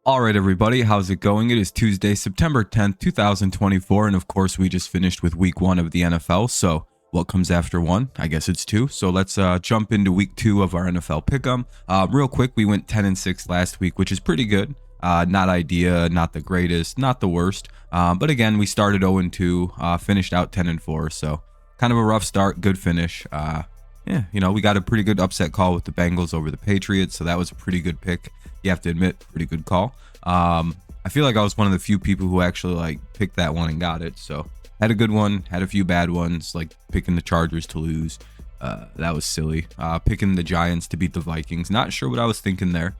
All right, everybody, how's it going? It is Tuesday, September 10th, 2024, and of course, we just finished with week 1 of the NFL, so what comes after 1? I guess it's 2, so let's jump into week 2 of our NFL Pick'em. Real quick, we went 10-6 last week, which is pretty good. Not idea, not the greatest, not the worst, but again, we started 0-2, finished out 10-4, so kind of a rough start, good finish. Yeah, we got a pretty good upset call with the Bengals over the Patriots, so that was a pretty good pick. You have to admit, pretty good call. I feel like I was one of the few people who actually picked that one and got it. So had a good one, had a few bad ones, like picking the Chargers to lose. That was silly. Picking the Giants to beat the Vikings. Not sure what I was thinking there.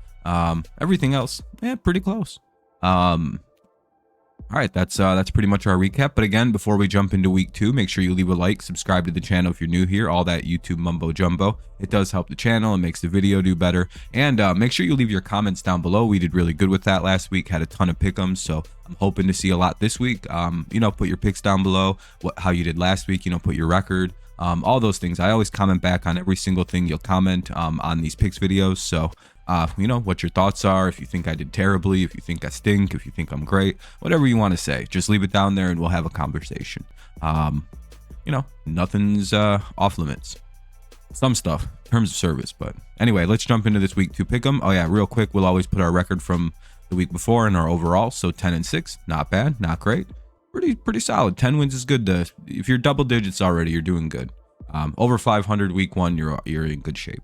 Everything else, pretty close. All right, that's pretty much our recap. But again, before we jump into week 2, make sure you leave a like, subscribe to the channel if you're new here, all that YouTube mumbo jumbo. It does help the channel and makes the video do better. And make sure you leave your comments down below. We did really good with that last week, had a ton of pick'ems, so I'm hoping to see a lot this week. Put your picks down below, how you did last week, put your record, all those things. I always comment back on every single thing you'll comment on these picks videos. So what your thoughts are, if you think I did terribly, if you think I stink, if you think I'm great, whatever you want to say, just leave it down there and we'll have a conversation. Nothing's off limits. Some stuff, terms of service, but anyway, let's jump into this week 2 pick'em. Oh yeah, real quick, we'll always put our record from the week before and our overall. So 10-6, not bad, not great, pretty solid. 10 wins is good. If you're double digits already, you're doing good. Over 500 week 1, you're in good shape.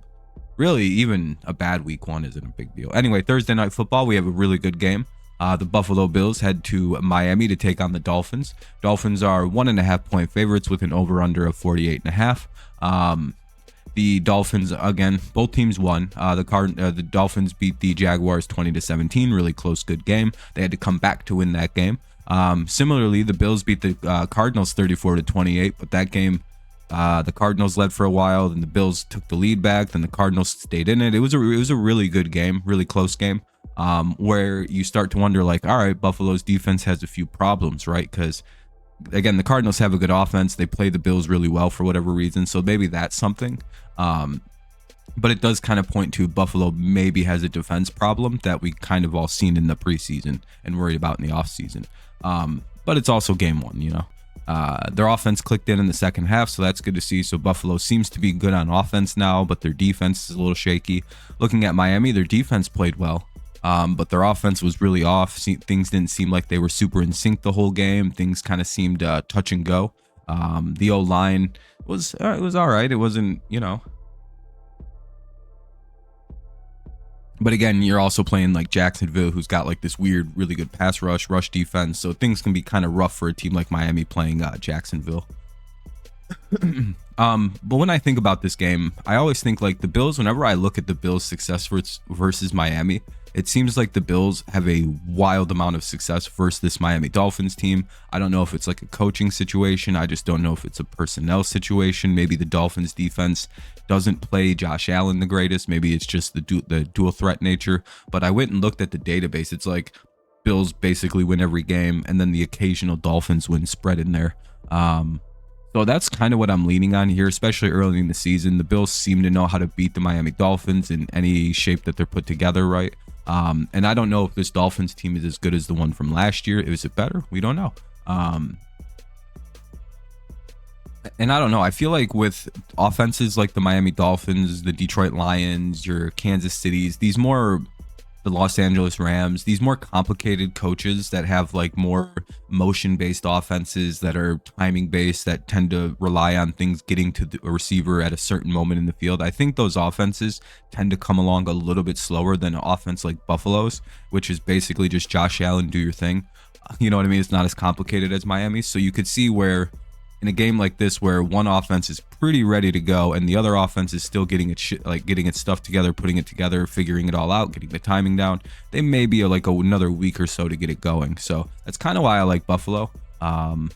Really, even a bad week 1 isn't a big deal. Anyway, Thursday night football, we have a really good game. The Buffalo Bills head to Miami to take on the Dolphins. Dolphins are 1.5 point favorites with an over-under of 48.5. The Dolphins, again, both teams won. The Dolphins beat the Jaguars 20-17. Really close, good game. They had to come back to win that game. Similarly, the Bills beat the Cardinals 34-28, but that game, the Cardinals led for a while, then the Bills took the lead back, then the Cardinals stayed in it. It was a really good game, really close game, where you start to wonder, all right, Buffalo's defense has a few problems, right? Because again, the Cardinals have a good offense. They play the Bills really well for whatever reason, so maybe that's something. But it does kind of point to Buffalo maybe has a defense problem that we kind of all seen in the preseason and worried about in the offseason. But it's also game 1, Their offense clicked in the second half, so that's good to see. So Buffalo seems to be good on offense now, but their defense is a little shaky. Looking at Miami, their defense played well, but their offense was really off. Things didn't seem like they were super in sync the whole game. Things kind of seemed touch and go. The O-line was all right. It wasn't, But again, you're also playing like Jacksonville, who's got this weird, really good pass rush defense. So things can be kind of rough for a team like Miami playing Jacksonville. But when I think about this game, I always think the Bills, whenever I look at the Bills' success versus Miami, it seems like the Bills have a wild amount of success versus this Miami Dolphins team. I don't know if it's a coaching situation. I just don't know if it's a personnel situation. Maybe the Dolphins defense doesn't play Josh Allen the greatest. Maybe it's just the dual threat nature. But I went and looked at the database. It's Bills basically win every game, and then the occasional Dolphins win spread in there. So that's kind of what I'm leaning on here, especially early in the season. The Bills seem to know how to beat the Miami Dolphins in any shape that they're put together, right? And I don't know if this Dolphins team is as good as the one from last year. Is it better? We don't know. And I don't know. I feel like with offenses like the Miami Dolphins, the Detroit Lions, your Kansas Cities, the Los Angeles Rams, these more complicated coaches that have more motion-based offenses that are timing-based, that tend to rely on things getting to a receiver at a certain moment in the field. I think those offenses tend to come along a little bit slower than an offense like Buffalo's, which is basically just Josh Allen, do your thing. You know what I mean? It's not as complicated as Miami. So you could see where in a game like this, where one offense is pretty ready to go and the other offense is still getting its stuff together, putting it together, figuring it all out, getting the timing down, they may be another week or so to get it going. So that's kind of why I like Buffalo. I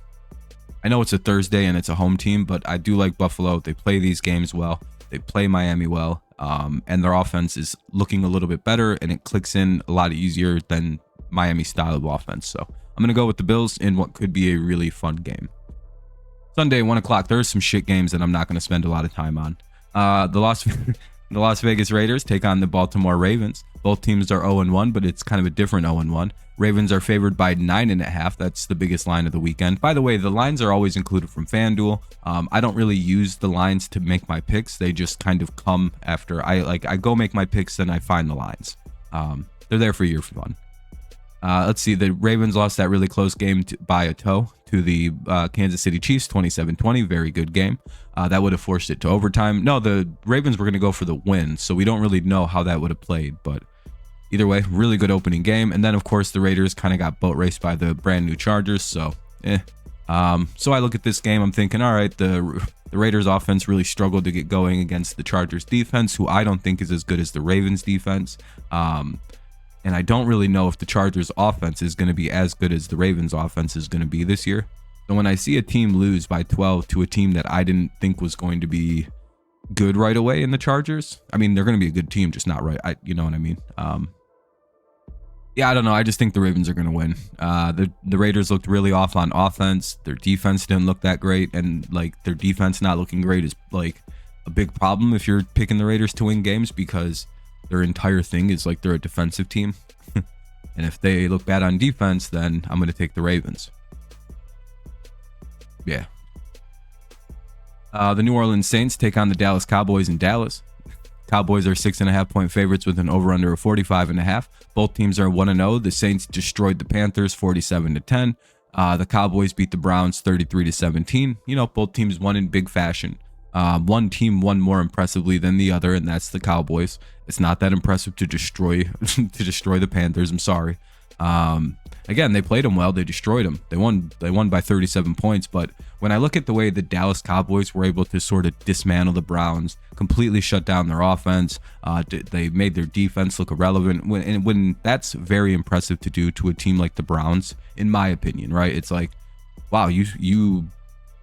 know it's a Thursday and it's a home team, but I do like Buffalo. They play these games well. They play Miami well, and their offense is looking a little bit better, and it clicks in a lot easier than Miami's style of offense. So I'm going to go with the Bills in what could be a really fun game. Sunday, 1 o'clock. There's some shit games that I'm not going to spend a lot of time on. The The Las Vegas Raiders take on the Baltimore Ravens. Both teams are 0-1, but it's kind of a different 0-1. Ravens are favored by 9.5. That's the biggest line of the weekend. By the way, the lines are always included from FanDuel. I don't really use the lines to make my picks. They just kind of come after I go make my picks, then I find the lines. They're there for your fun. Let's see. The Ravens lost that really close game by a toe to the Kansas City Chiefs, 27-20. Very good game. That would have forced it to overtime. No, the Ravens were going to go for the win, so we don't really know how that would have played. But either way, really good opening game. And then, of course, the Raiders kind of got boat raced by the brand new Chargers. So, so I look at this game, I'm thinking, all right, the Raiders offense really struggled to get going against the Chargers defense, who I don't think is as good as the Ravens defense. And I don't really know if the Chargers offense is going to be as good as the Ravens offense is going to be this year. So when I see a team lose by 12 to a team that I didn't think was going to be good right away in the Chargers, I mean, they're going to be a good team, just not right. You know what I mean? Yeah, I don't know. I just think the Ravens are going to win. The Raiders looked really off on offense. Their defense didn't look that great. And like their defense not looking great is like a big problem if you're picking the Raiders to win games, because their entire thing is like they're a defensive team. And if they look bad on defense, then I'm going to take the Ravens. Yeah. The New Orleans Saints take on the Dallas Cowboys in Dallas. Cowboys are 6.5-point favorites with an over-under of 45.5. Both teams are 1-0. The Saints destroyed the Panthers 47-10. The Cowboys beat the Browns 33-17. You know, both teams won in big fashion. One team won more impressively than the other, and that's the Cowboys. It's not that impressive to destroy the Panthers. I'm sorry. Again, they played them well. They destroyed them. They won by 37 points. But when I look at the way the Dallas Cowboys were able to sort of dismantle the Browns, completely shut down their offense, they made their defense look irrelevant. When that's very impressive to do to a team like the Browns, in my opinion, right? It's like, wow, you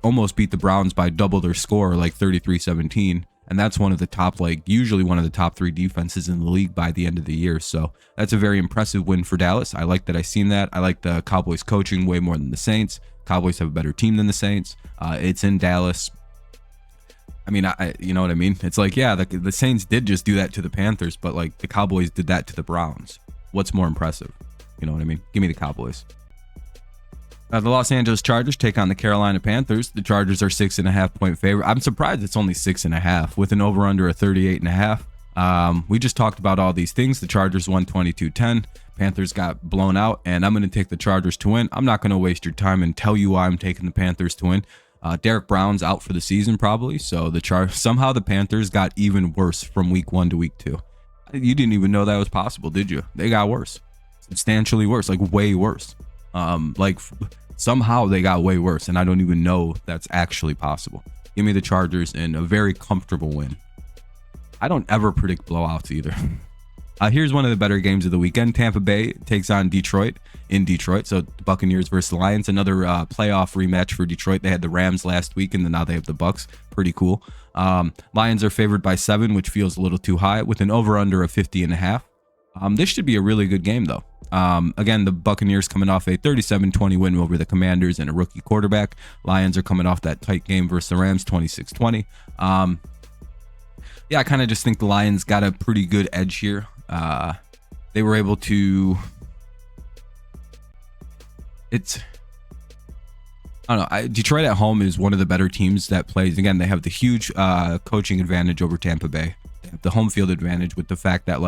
almost beat the Browns by double their score, like 33-17. And that's one of the top, usually one of the top 3 defenses in the league by the end of the year. So that's a very impressive win for Dallas. I like that I seen that. I like the Cowboys coaching way more than the Saints. Cowboys have a better team than the Saints. It's in Dallas. I mean, you know what I mean? It's like, yeah, the Saints did just do that to the Panthers, but like the Cowboys did that to the Browns. What's more impressive? You know what I mean? Give me the Cowboys. The Los Angeles Chargers take on the Carolina Panthers. The Chargers are 6.5-point favorite. I'm surprised it's only 6.5 with an over-under of 38.5. We just talked about all these things. The Chargers won 22-10. Panthers got blown out, and I'm going to take the Chargers to win. I'm not going to waste your time and tell you why I'm taking the Panthers to win. Derek Brown's out for the season probably, so somehow the Panthers got even worse from week 1 to week 2. You didn't even know that was possible, did you? They got worse, substantially worse, like way worse. Somehow they got way worse, and I don't even know that's actually possible. Give me the Chargers in a very comfortable win. I don't ever predict blowouts either. Here's one of the better games of the weekend. Tampa Bay takes on Detroit in Detroit. So the Buccaneers versus the Lions. Another playoff rematch for Detroit. They had the Rams last week, and then now they have the Bucs. Pretty cool. Lions are favored by 7, which feels a little too high, with an over-under of 50.5. This should be a really good game, though. Again, the Buccaneers coming off a 37-20 win over the Commanders and a rookie quarterback. Lions are coming off that tight game versus the Rams, 26-20. Yeah, I kind of just think the Lions got a pretty good edge here. They were able to... I don't know. Detroit at home is one of the better teams that plays. Again, they have the huge coaching advantage over Tampa Bay. They have the home field advantage with the fact that,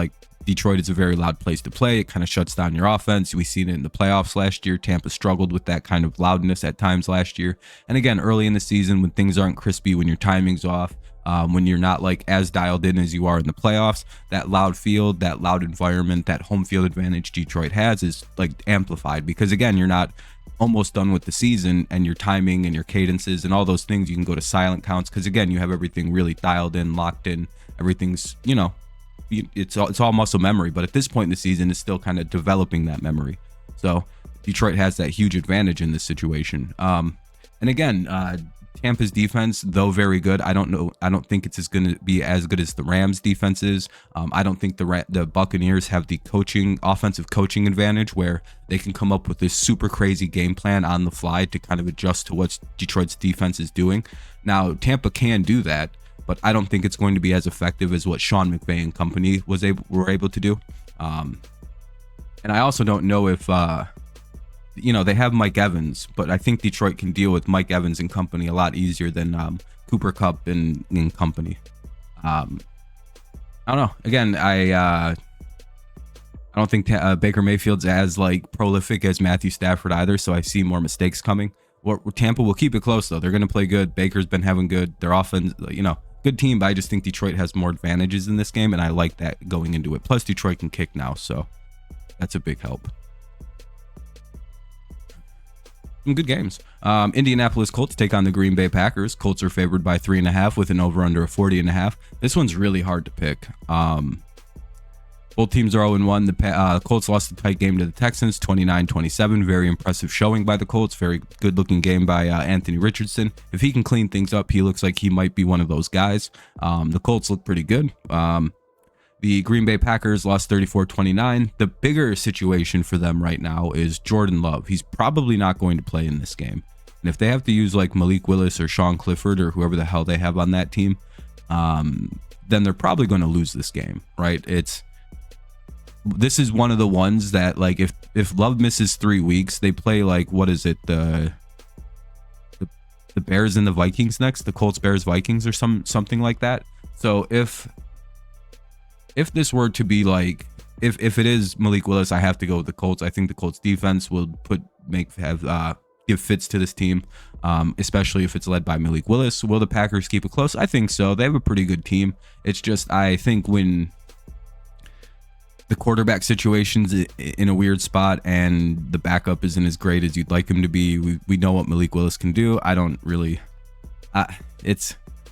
Detroit is a very loud place to play. It kind of shuts down your offense. We've seen it in the playoffs last year. Tampa struggled with that kind of loudness at times last year. And again, early in the season when things aren't crispy, when your timing's off, when you're not as dialed in as you are in the playoffs, that loud field, that loud environment, that home field advantage Detroit has is amplified, because again, you're not almost done with the season, and your timing and your cadences and all those things, you can go to silent counts, because again, you have everything really dialed in, locked in. Everything's, it's all muscle memory, but at this point in the season, it's still kind of developing that memory. So Detroit has that huge advantage in this situation. And again, Tampa's defense, though very good, I don't think it's going to be as good as the Rams defense is. I don't think the Buccaneers have the offensive coaching advantage where they can come up with this super crazy game plan on the fly to kind of adjust to what Detroit's defense is doing. Now, Tampa can do that. but I don't think it's going to be as effective as what Sean McVay and company were able to do. And I also don't know if they have Mike Evans, but I think Detroit can deal with Mike Evans and company a lot easier than Cooper Kupp and company. I don't know. Again, I don't think Baker Mayfield's as like prolific as Matthew Stafford either, so I see more mistakes coming. Tampa will keep it close though. They're going to play good. Baker's been having good. Their offense, good team, but I just think Detroit has more advantages in this game, and I like that going into it. Plus, Detroit can kick now, so that's a big help. Some good games. Indianapolis Colts take on the Green Bay Packers. Colts are favored by 3.5 with an over-under of 40.5. This one's really hard to pick. Both teams are 0-1. The Colts lost a tight game to the Texans, 29-27. Very impressive showing by the Colts. Very good-looking game by Anthony Richardson. If he can clean things up, he looks like he might be one of those guys. The Colts look pretty good. The Green Bay Packers lost 34-29. The bigger situation for them right now is Jordan Love. He's probably not going to play in this game. And if they have to use like Malik Willis or Sean Clifford or whoever the hell they have on that team, then they're probably going to lose this game, right? This is one of the ones that, like, if Love misses 3 weeks, they play like, what is it, the Bears and the Vikings next, the Colts, Bears, Vikings, or something like that. So if this were to be like, if it is Malik Willis, I have to go with the Colts. I think the Colts defense will give fits to this team, especially if it's led by Malik Willis. Will the Packers keep it close? I think so. They have a pretty good team. It's just, I think when the quarterback situation's in a weird spot and the backup isn't as great as you'd like him to be, we know what Malik Willis can do. I don't really, I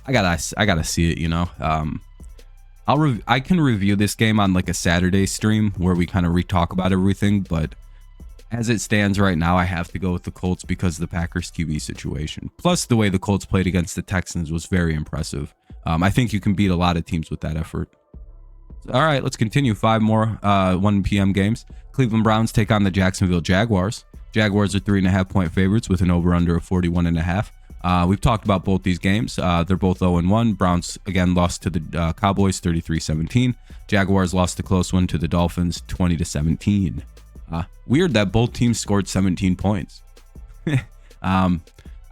gotta see it, I can review this game on like a Saturday stream where we kind of re-talk about everything, but as it stands right now, I have to go with the Colts because of the Packers QB situation. Plus, the way the Colts played against the Texans was very impressive. I think you can beat a lot of teams with that effort. All right, let's continue. 5 more 1 p.m. games. Cleveland Browns take on the Jacksonville Jaguars. Jaguars are 3.5-point favorites with an over-under of 41.5. We've talked about both these games. They're both 0-1. Browns, again, lost to the Cowboys 33-17. Jaguars lost a close one to the Dolphins 20-17. Weird that both teams scored 17 points.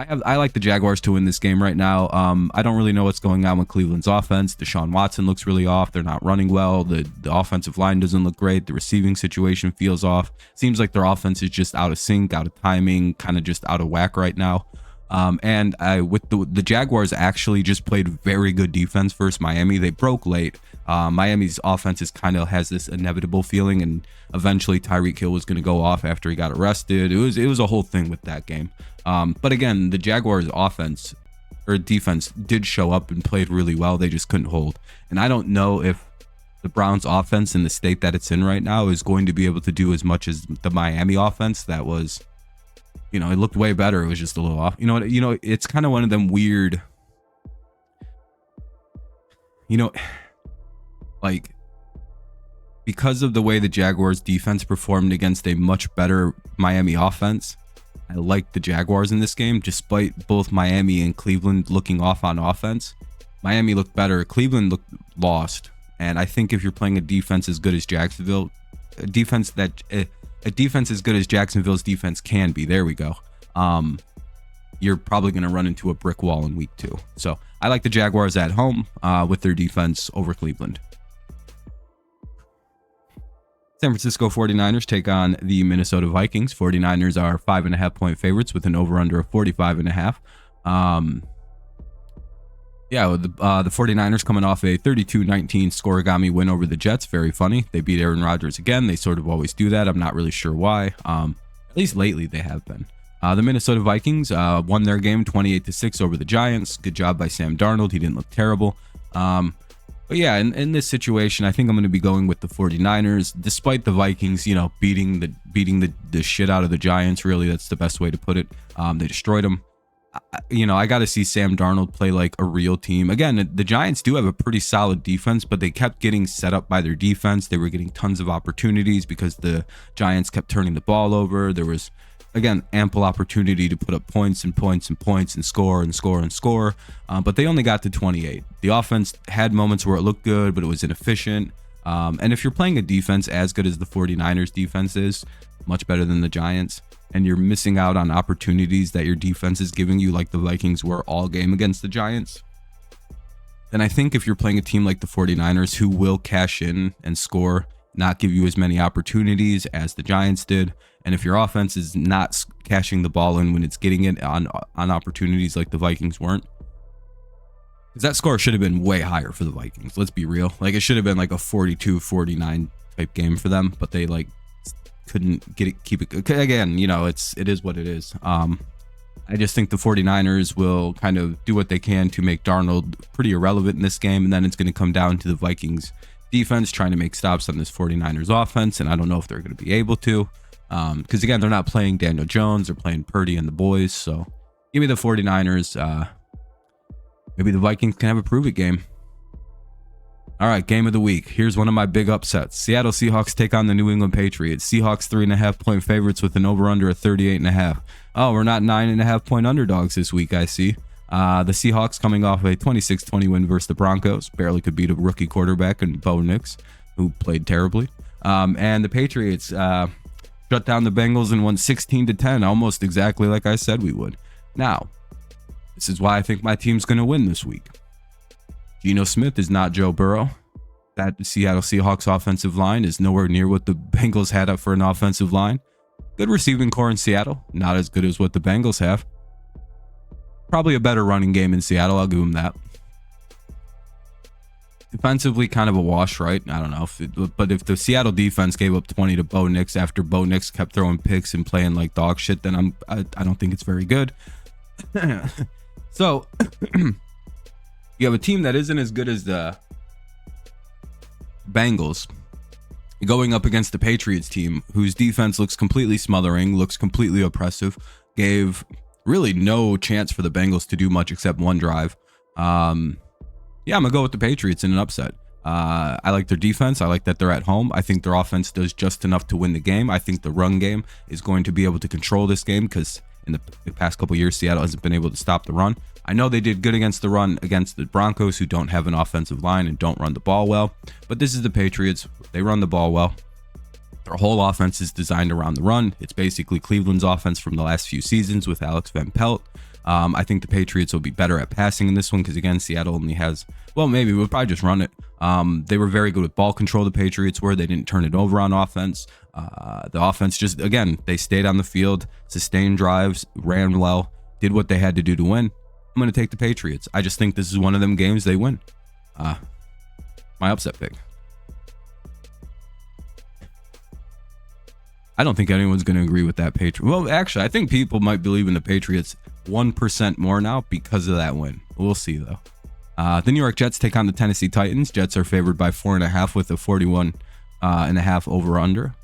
I like the Jaguars to win this game right now. I don't really know what's going on with Cleveland's offense. Deshaun Watson looks really off. They're not running well. The offensive line doesn't look great. The receiving situation feels off. Seems like their offense is just out of sync, out of timing, kind of just out of whack right now. And with the Jaguars actually just played very good defense versus Miami. They broke late. Miami's offense has this inevitable feeling, and eventually Tyreek Hill was going to go off after he got arrested. It was a whole thing with that game. But again, the Jaguars offense or defense did show up and played really well. They just couldn't hold. And I don't know if the Browns offense in the state that it's in right now is going to be able to do as much as the Miami offense that was, it looked way better. It was just a little off. It's kind of one of them weird, like, because of the way the Jaguars defense performed against a much better Miami offense, I like the Jaguars in this game, despite both Miami and Cleveland looking off on offense. Miami looked better. Cleveland looked lost. And I think if you're playing a defense as good as Jacksonville, a defense as good as Jacksonville's defense can be, there we go, you're probably going to run into a brick wall in week 2. So I like the Jaguars at home with their defense over Cleveland. San Francisco 49ers take on the Minnesota Vikings. 49ers are 5.5-point favorites with an over-under of 45.5. The 49ers coming off a 32-19 scorigami win over the Jets. Very funny. They beat Aaron Rodgers again. They sort of always do that. I'm not really sure why. At least lately they have been. The Minnesota Vikings won their game 28-6 over the Giants. Good job by Sam Darnold. He didn't look terrible. But yeah, in this situation, I think I'm going to be going with the 49ers, despite the Vikings, beating the shit out of the Giants. Really, that's the best way to put it. They destroyed them. I got to see Sam Darnold play like a real team. Again, the Giants do have a pretty solid defense, but they kept getting set up by their defense. They were getting tons of opportunities because the Giants kept turning the ball over. There was again, ample opportunity to put up points and points and points and score and score and score. But they only got to 28. The offense had moments where it looked good, but it was inefficient. And if you're playing a defense as good as the 49ers defense is, much better than the Giants, and you're missing out on opportunities that your defense is giving you, like the Vikings were all game against the Giants, then I think if you're playing a team like the 49ers who will cash in and score, not give you as many opportunities as the Giants did, and if your offense is not cashing the ball in when it's getting it on opportunities like the Vikings weren't, because that score should have been way higher for the Vikings. Let's be real. Like, it should have been like a 42-49 type game for them, but they like couldn't keep it. Again, it is what it is. I just think the 49ers will kind of do what they can to make Darnold pretty irrelevant in this game, and then it's going to come down to the Vikings defense trying to make stops on this 49ers offense, and I don't know if they're going to be able to, because again, they're not playing Daniel Jones, they're playing Purdy and the boys. So give me the 49ers. Maybe the Vikings can have a prove it game. All right, game of the week. Here's one of my big upsets. Seattle Seahawks take on the New England Patriots. Seahawks 3.5 point favorites with an over-under of 38.5. Oh, we're not 9.5 point underdogs this week, I see. The Seahawks coming off a 26-20 win versus the Broncos. Barely could beat a rookie quarterback and Bo Nix, who played terribly. And the Patriots shut down the Bengals and won 16-10, almost exactly like I said we would. Now, this is why I think my team's going to win this week. Geno Smith is not Joe Burrow. That Seattle Seahawks offensive line is nowhere near what the Bengals had up for an offensive line. Good receiving core in Seattle, not as good as what the Bengals have. Probably a better running game in Seattle, I'll give them that. Defensively, kind of a wash, right? I don't know. But if the Seattle defense gave up 20 to Bo Nix after Bo Nix kept throwing picks and playing like dog shit, then I don't think it's very good. So... You have a team that isn't as good as the Bengals going up against the Patriots team, whose defense looks completely smothering, looks completely oppressive, gave really no chance for the Bengals to do much except one drive. I'm going to go with the Patriots in an upset. I like their defense. I like that they're at home. I think their offense does just enough to win the game. I think the run game is going to be able to control this game because in the past couple years, Seattle hasn't been able to stop the run. I know they did good against the run against the Broncos, who don't have an offensive line and don't run the ball well. But this is the Patriots. They run the ball well. Their whole offense is designed around the run. It's basically Cleveland's offense from the last few seasons with Alex Van Pelt. I think the Patriots will be better at passing in this one because, again, Seattle only has, maybe we'll probably just run it. They were very good with ball control, the Patriots were. They didn't turn it over on offense. The offense just, again, they stayed on the field, sustained drives, ran well, did what they had to do to win. I'm going to take the Patriots. I just think this is one of them games they win. My upset pick. I don't think anyone's going to agree with that Patriot. Well, actually, I think people might believe in the Patriots 1% more now because of that win. We'll see, though. The New York Jets take on the Tennessee Titans. Jets are favored by 4.5 with a 41.5 over-under.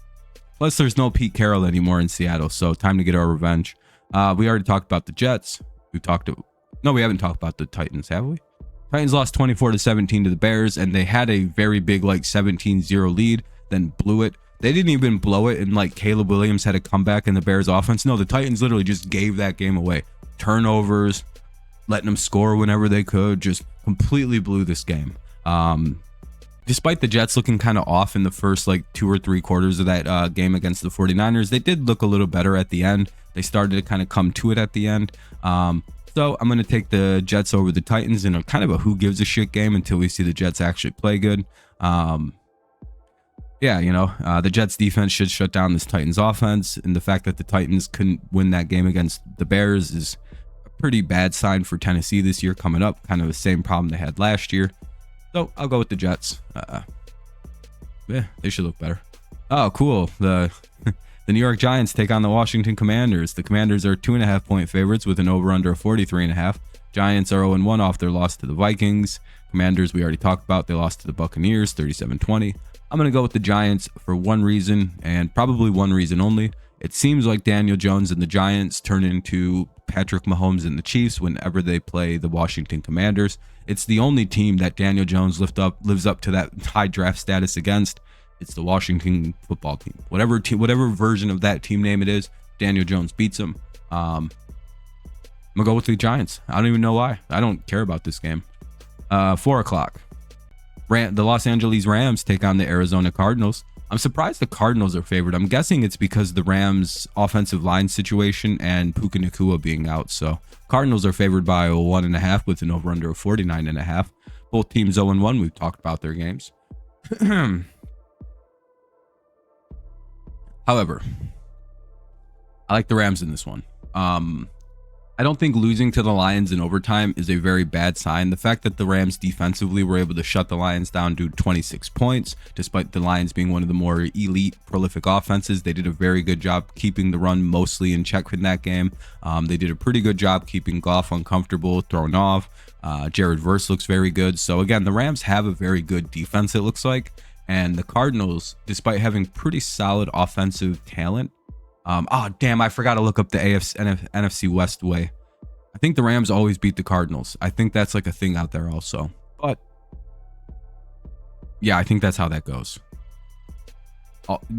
Plus, there's no Pete Carroll anymore in Seattle, so time to get our revenge. We already talked about the Jets. We haven't talked about the Titans, have we? Titans lost 24-17 to the Bears, and they had a very big 17-0 lead, then blew it. They didn't even blow it, and Caleb Williams had a comeback in the Bears offense. No, the Titans literally just gave that game away. Turnovers, letting them score whenever they could, just completely blew this game. Despite the Jets looking kind of off in the first 2 or 3 quarters of that game against the 49ers, they did look a little better at the end. They started to kind of come to it at the end. So I'm going to take the Jets over the Titans in a kind of a who gives a shit game until we see the Jets actually play good. The Jets defense should shut down this Titans offense, and the fact that the Titans couldn't win that game against the Bears is a pretty bad sign for Tennessee this year coming up. Kind of the same problem they had last year. So I'll go with the Jets. They should look better. Oh, cool. The New York Giants take on the Washington Commanders. The Commanders are 2.5 point favorites with an over-under of 43.5. Giants are 0-1 off their loss to the Vikings. Commanders, we already talked about. They lost to the Buccaneers 37-20. I'm going to go with the Giants for one reason, and probably one reason only. It seems like Daniel Jones and the Giants turn into Patrick Mahomes and the Chiefs whenever they play the Washington Commanders. It's the only team that Daniel Jones lives up to that high draft status against. It's the Washington football team. Whatever version of that team name it is, Daniel Jones beats him. I'm gonna go with the Giants. I don't even know why. I don't care about this game. 4 o'clock. The Los Angeles Rams take on the Arizona Cardinals. I'm surprised the Cardinals are favored. I'm guessing it's because the Rams offensive line situation and Puka Nacua being out. So Cardinals are favored by 1.5 with an over under of 49.5. Both teams 0-1. We've talked about their games. However, I like the Rams in this one. I don't think losing to the Lions in overtime is a very bad sign. The fact that the Rams defensively were able to shut the Lions down to 26 points, despite the Lions being one of the more elite, prolific offenses, they did a very good job keeping the run mostly in check in that game. They did a pretty good job keeping Goff uncomfortable, thrown off. Jared Verse looks very good. So again, the Rams have a very good defense, it looks like. And the Cardinals, despite having pretty solid offensive talent, I forgot to look up the NFC West way. I think the Rams always beat the Cardinals. I think that's like a thing out there also. But yeah, I think that's how that goes.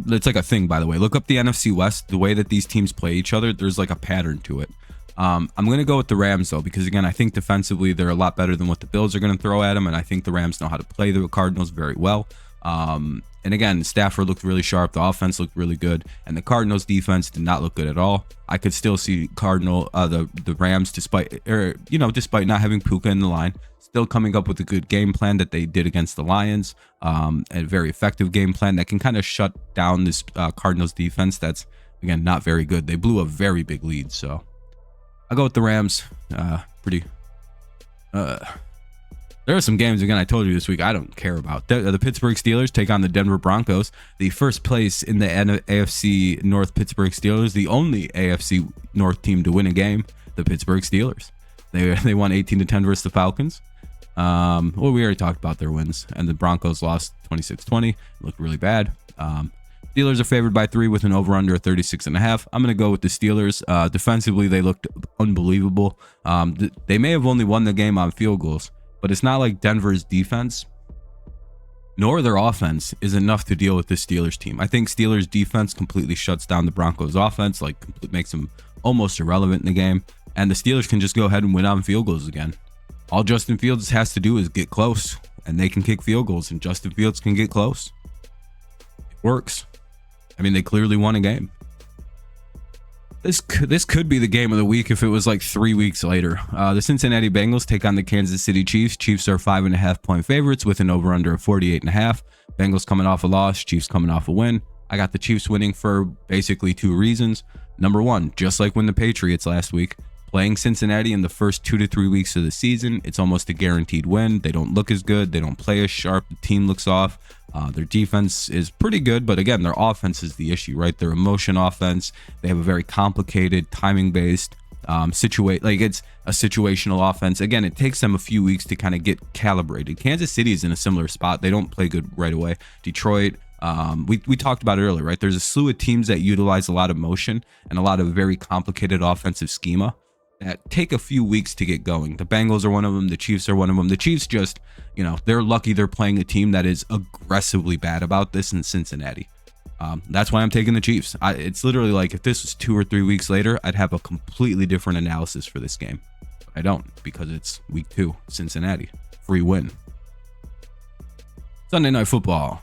It's like a thing, by the way. Look up the NFC West. The way that these teams play each other, there's like a pattern to it. I'm going to go with the Rams, though, because, again, I think defensively they're a lot better than what the Bills are going to throw at them, and I think the Rams know how to play the Cardinals very well. And again, Stafford looked really sharp. The offense looked really good, and the Cardinals defense did not look good at all. I could still see the Rams, despite not having Puka in the line, still coming up with a good game plan that they did against the Lions. A very effective game plan that can kind of shut down this Cardinals defense. That's, again, not very good. They blew a very big lead, so I'll go with the Rams. There are some games, again, I told you this week I don't care about. The Pittsburgh Steelers take on the Denver Broncos. The first place in the AFC North Pittsburgh Steelers, the only AFC North team to win a game, the Pittsburgh Steelers. They won 18-10 versus the Falcons. We already talked about their wins. And the Broncos lost 26-20. Looked really bad. Steelers are favored by 3 with an over-under of 36.5. I'm going to go with the Steelers. Defensively, they looked unbelievable. They may have only won the game on field goals, but it's not like Denver's defense nor their offense is enough to deal with this Steelers team. I think Steelers defense completely shuts down the Broncos offense, makes them almost irrelevant in the game. And the Steelers can just go ahead and win on field goals again. All Justin Fields has to do is get close, and they can kick field goals, and Justin Fields can get close. It works. I mean, they clearly won a game. This could be the game of the week if it was like 3 weeks later. The Cincinnati Bengals take on the Kansas City Chiefs. Chiefs are 5.5 point favorites with an over under of 48.5. Bengals coming off a loss, Chiefs coming off a win. I got the Chiefs winning for basically 2 reasons. Number one, just like when the Patriots last week, playing Cincinnati in the first 2 to 3 weeks of the season, it's almost a guaranteed win. They don't look as good. They don't play as sharp. The team looks off. Their defense is pretty good, but again, their offense is the issue, right? Their emotion offense. They have a very complicated, timing-based it's a situational offense. Again, it takes them a few weeks to kind of get calibrated. Kansas City is in a similar spot. They don't play good right away. Detroit, we talked about it earlier, right? There's a slew of teams that utilize a lot of motion and a lot of very complicated offensive schema that take a few weeks to get going. The Bengals are one of them. The Chiefs are one of them. The Chiefs just, they're lucky they're playing a team that is aggressively bad about this in Cincinnati. That's why I'm taking the Chiefs. It's literally like if this was 2 or 3 weeks later, I'd have a completely different analysis for this game. But I don't, because it's week 2, Cincinnati. Free win. Sunday Night Football.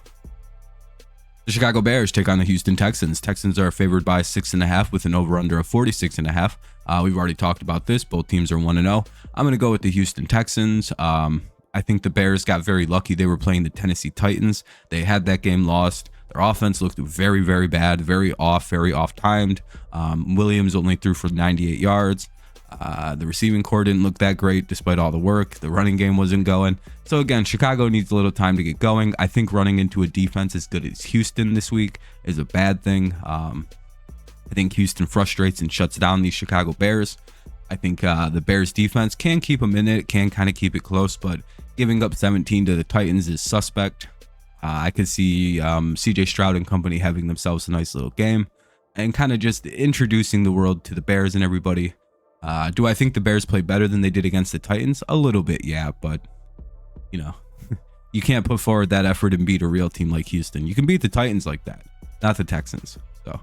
The Chicago Bears take on the Houston Texans. Texans are favored by 6.5 with an over-under of 46.5. We've already talked about this. Both teams are 1-0. I'm going to go with the Houston Texans. I think the Bears got very lucky. They were playing the Tennessee Titans. They had that game lost. Their offense looked very, very bad, very off-timed. Williams only threw for 98 yards. The receiving core didn't look that great despite all the work. The running game wasn't going. So again, Chicago needs a little time to get going. I think running into a defense as good as Houston this week is a bad thing. I think Houston frustrates and shuts down these Chicago Bears. I think the Bears defense can keep them in it, can kind of keep it close, but giving up 17 to the Titans is suspect. I could see CJ Stroud and company having themselves a nice little game and kind of just introducing the world to the Bears and everybody. Do I think the Bears play better than they did against the Titans? A little bit, yeah, but you can't put forward that effort and beat a real team like Houston. You can beat the Titans like that, not the Texans. So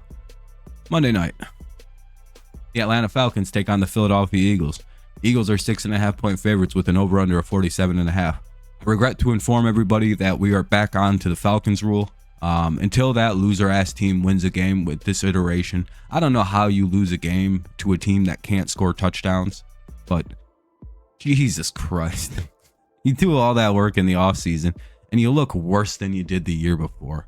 Monday night, The Atlanta Falcons take on the Philadelphia Eagles. Eagles are 6.5-point favorites with an over-under of 47.5. I regret to inform everybody that we are back on to the Falcons rule. Until that loser-ass team wins a game with this iteration, I don't know how you lose a game to a team that can't score touchdowns, but Jesus Christ. You do all that work in the offseason, and you look worse than you did the year before.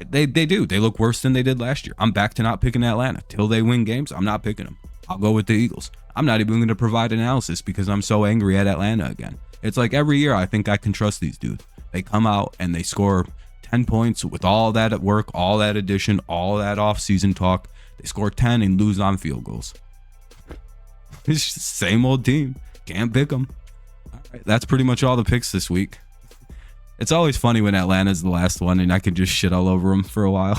They do. They look worse than they did last year. I'm back to not picking Atlanta. Till they win games, I'm not picking them. I'll go with the Eagles. I'm not even going to provide analysis because I'm so angry at Atlanta again. It's like every year I think I can trust these dudes. They come out and they score 10 points with all that at work, all that addition, all that offseason talk. They score 10 and lose on field goals. It's just the same old team. Can't pick them. All right, that's pretty much all the picks this week. It's always funny when Atlanta's the last one and I can just shit all over them for a while.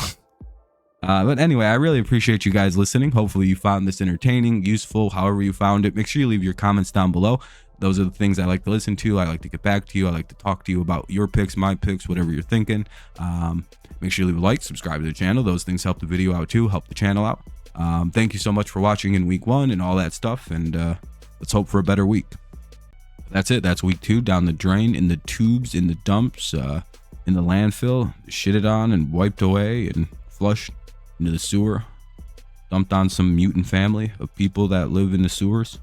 But anyway, I really appreciate you guys listening. Hopefully you found this entertaining, useful, however you found it. Make sure you leave your comments down below. Those are the things I like to listen to. I like to get back to you. I like to talk to you about your picks, my picks, whatever you're thinking. Make sure you leave a like, subscribe to the channel. Those things help the video out too, help the channel out. Thank you so much for watching in week 1 and all that stuff. And let's hope for a better week. That's it. That's week 2 down the drain, in the tubes, in the dumps, in the landfill, shitted on and wiped away and flushed into the sewer. Dumped on some mutant family of people that live in the sewers.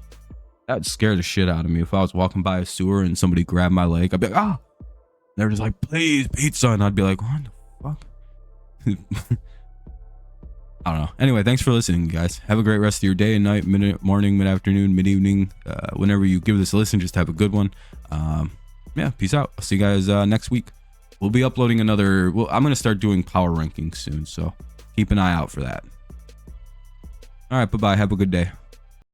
That'd scare the shit out of me. If I was walking by a sewer and somebody grabbed my leg, I'd be like, ah! They're just like, please, pizza. And I'd be like, what the fuck? I don't know. Anyway, thanks for listening, guys. Have a great rest of your day and night, morning, mid-afternoon, mid-evening. Whenever you give this a listen, just have a good one. Yeah, peace out. I'll see you guys next week. We'll be uploading another... Well, I'm going to start doing power rankings soon, so keep an eye out for that. All right, bye-bye. Have a good day.